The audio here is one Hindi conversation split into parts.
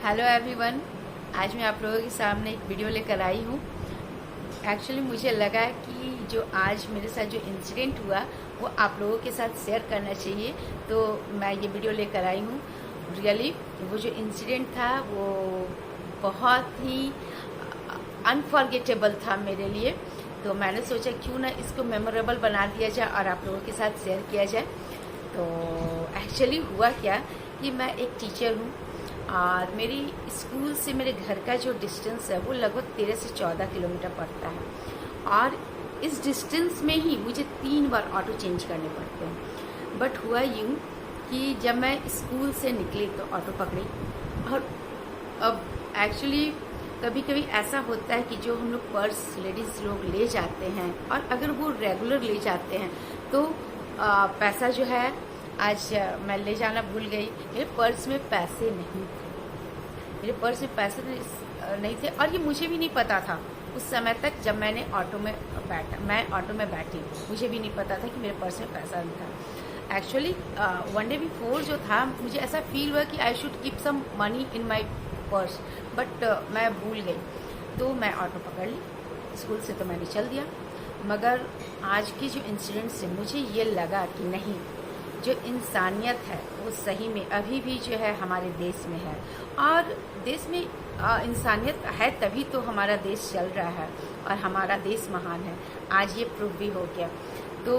Hello everyone. आज मैं आप लोगों के सामने एक वीडियो लेकर आई हूँ। एक्चुअली मुझे लगा कि जो आज मेरे साथ जो इंसिडेंट हुआ वो आप लोगों के साथ शेयर करना चाहिए, तो मैं ये वीडियो लेकर आई हूँ। रियली वो जो इंसिडेंट था वो बहुत ही अनफॉरगेटेबल था मेरे लिए, तो मैंने सोचा क्यों ना इसको मेमोरेबल बना दिया जाए और आप लोगों के साथ शेयर किया जाए। तो एक्चुअली हुआ क्या कि मैं एक टीचर हूँ और मेरी स्कूल से मेरे घर का जो डिस्टेंस है वो लगभग 13 से 14 किलोमीटर पड़ता है और इस डिस्टेंस में ही मुझे 3 बार ऑटो चेंज करने पड़ते हैं। बट हुआ यूँ कि जब मैं स्कूल से निकली तो ऑटो पकड़ी, और अब एक्चुअली कभी कभी ऐसा होता है कि जो हम लोग पर्स लेडीज़ लोग ले जाते हैं और अगर वो रेगुलर ले जाते हैं तो पैसा जो है, आज मैं ले जाना भूल गई, मेरे पर्स में पैसे नहीं थे। मेरे पर्स में पैसे नहीं थे और ये मुझे भी नहीं पता था उस समय तक जब मैं ऑटो में बैठी, मुझे भी नहीं पता था कि मेरे पर्स में पैसा नहीं था। एक्चुअली वन डे बिफोर जो था मुझे ऐसा फील हुआ कि I should keep some money in my purse, but मैं भूल गई, तो मैं ऑटो पकड़ ली। स्कूल से तो मैंने चल दिया, मगर आज की जो इंसिडेंट से मुझे ये लगा कि नहीं, जो इंसानियत है वो सही में अभी भी जो है हमारे देश में है, और देश में इंसानियत है तभी तो हमारा देश चल रहा है और हमारा देश महान है। आज ये प्रूफ भी हो गया। तो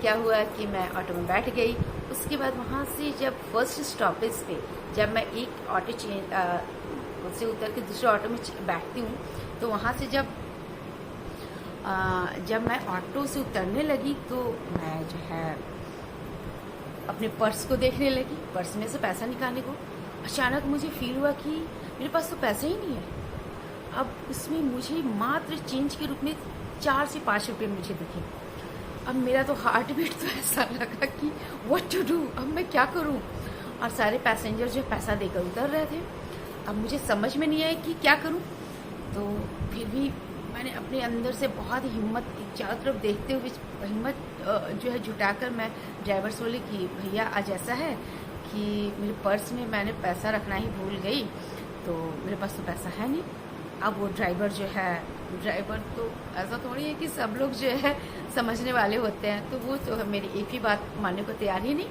क्या हुआ कि मैं ऑटो में बैठ गई। उसके बाद वहाँ से जब फर्स्ट स्टॉपेज पे जब मैं एक ऑटो से उतर के दूसरे ऑटो में बैठती हूँ, तो वहाँ से जब मैं ऑटो से उतरने लगी तो मैं जो है अपने पर्स को देखने लगी, पर्स में से पैसा निकालने को। अचानक मुझे फील हुआ कि मेरे पास तो पैसा ही नहीं है। अब उसमें मुझे मात्र चेंज के रूप में 4 से 5 रुपये मुझे दिखे। अब मेरा तो हार्ट बीट तो ऐसा लगा कि व्हाट टू डू, अब मैं क्या करूं। और सारे पैसेंजर जो पैसा देकर उतर रहे थे। अब मुझे समझ में नहीं आया कि क्या करूं। तो फिर भी मैंने अपने अंदर से बहुत हिम्मत, चारों तरफ देखते हुए हिम्मत जो है जुटाकर मैं ड्राइवर से बोली कि भैया आज ऐसा है कि मेरे पर्स में मैंने पैसा रखना ही भूल गई, तो मेरे पास तो पैसा है नहीं। अब वो ड्राइवर तो ऐसा थोड़ी है कि सब लोग जो है समझने वाले होते हैं, तो वो तो मेरी एक ही बात मानने को तैयार ही नहीं।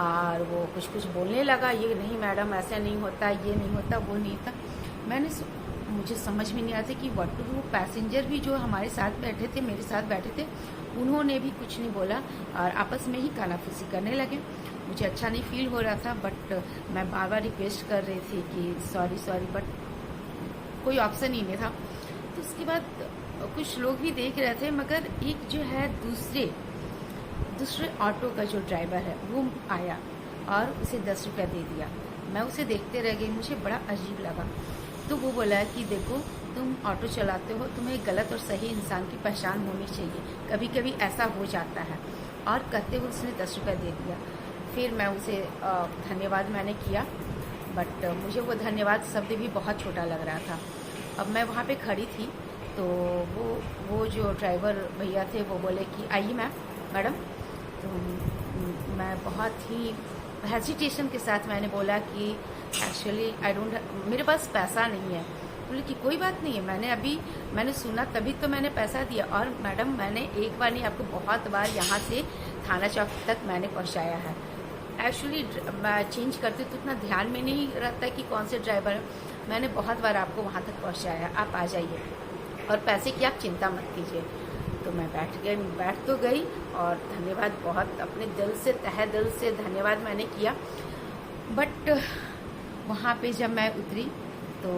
और वो कुछ कुछ बोलने लगा, ये नहीं मैडम ऐसा नहीं होता, ये नहीं होता, वो नहीं था। मुझे समझ में नहीं आता कि व्हाट टू डू। पैसेंजर भी जो हमारे साथ बैठे थे, मेरे साथ बैठे थे, उन्होंने भी कुछ नहीं बोला और आपस में ही कानाफूसी करने लगे। मुझे अच्छा नहीं फील हो रहा था, बट मैं बार बार रिक्वेस्ट कर रही थी कि सॉरी, बट कोई ऑप्शन ही नहीं था। तो उसके बाद कुछ लोग भी देख रहे थे, मगर एक जो है दूसरे ऑटो का जो ड्राइवर है वो आया और उसे 10 रुपया दे दिया। मैं उसे देखते रह गई, मुझे बड़ा अजीब लगा। तो वो बोला कि देखो तुम ऑटो चलाते हो, तुम्हें गलत और सही इंसान की पहचान होनी चाहिए, कभी कभी ऐसा हो जाता है। और कहते हुए उसने 10 रुपया दे दिया। फिर मैं उसे धन्यवाद मैंने किया, बट मुझे वो धन्यवाद शब्द भी बहुत छोटा लग रहा था। अब मैं वहाँ पे खड़ी थी, तो वो जो ड्राइवर भैया थे वो बोले कि आइए मैडम। तो मैं बहुत ही हेजिटेशन के साथ मैंने बोला कि एक्चुअली मेरे पास पैसा नहीं है। बोले कि कोई बात नहीं है, मैंने सुना तभी तो मैंने पैसा दिया, और मैडम मैंने एक बार नहीं आपको बहुत बार यहाँ से थाना चौक तक मैंने पहुँचाया है। एक्चुअली मैं चेंज करती तो उतना ध्यान में नहीं रहता कि कौन से ड्राइवर है। मैंने बहुत बार आपको वहाँ तक पहुँचाया, आप आ जाइए और पैसे की आप चिंता मत कीजिए। तो मैं बैठ तो गई और धन्यवाद, बहुत अपने दिल से, तहे दिल से धन्यवाद मैंने किया। बट वहाँ पे जब मैं उतरी तो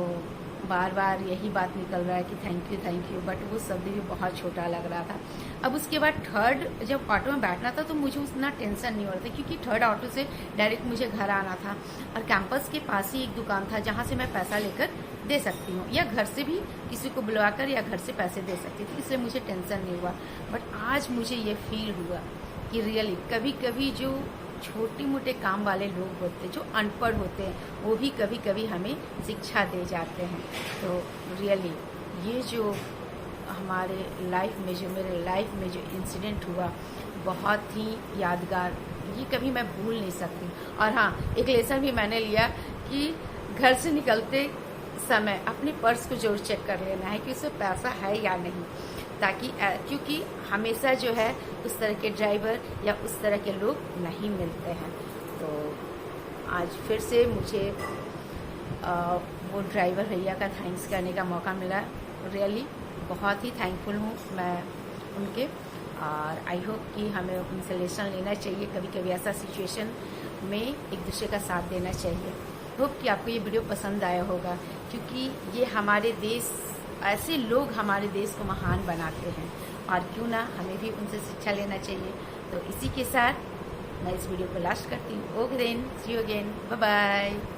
बार बार यही बात निकल रहा है कि थैंक यू, बट वो शब्द भी बहुत छोटा लग रहा था। अब उसके बाद थर्ड जब ऑटो में बैठना था तो मुझे उतना टेंशन नहीं हो रहा था, क्योंकि थर्ड ऑटो से डायरेक्ट मुझे घर आना था और कैंपस के पास ही एक दुकान था जहाँ से मैं पैसा लेकर दे सकती हूँ, या घर से भी किसी को बुलवाकर या घर से पैसे दे सकती थी, इसलिए मुझे टेंशन नहीं हुआ। बट आज मुझे ये फील हुआ कि रियली कभी कभी जो छोटे मोटे काम वाले लोग होते हैं, जो अनपढ़ होते हैं, वो भी कभी कभी हमें शिक्षा दे जाते हैं। तो रियली ये जो हमारे लाइफ में, जो मेरे लाइफ में जो इंसिडेंट हुआ, बहुत ही यादगार, ये कभी मैं भूल नहीं सकती। और हाँ, एक लेसन भी मैंने लिया कि घर से निकलते समय अपने पर्स को जरूर चेक कर लेना है कि उसमें पैसा है या नहीं, ताकि क्योंकि हमेशा जो है उस तरह के ड्राइवर या उस तरह के लोग नहीं मिलते हैं। तो आज फिर से मुझे वो ड्राइवर भैया का थैंक्स करने का मौका मिला। रियली बहुत ही थैंकफुल हूँ मैं उनके, और आई होप कि हमें उनसे लेसन लेना चाहिए। कभी कभी ऐसा सिचुएशन में एक दूसरे का साथ देना चाहिए। होप कि आपको ये वीडियो पसंद आया होगा, क्योंकि ये हमारे देश, ऐसे लोग हमारे देश को महान बनाते हैं, और क्यों ना हमें भी उनसे शिक्षा लेना चाहिए। तो इसी के साथ मैं इस वीडियो को लास्ट करती हूँ। Okay then, see you again, bye bye.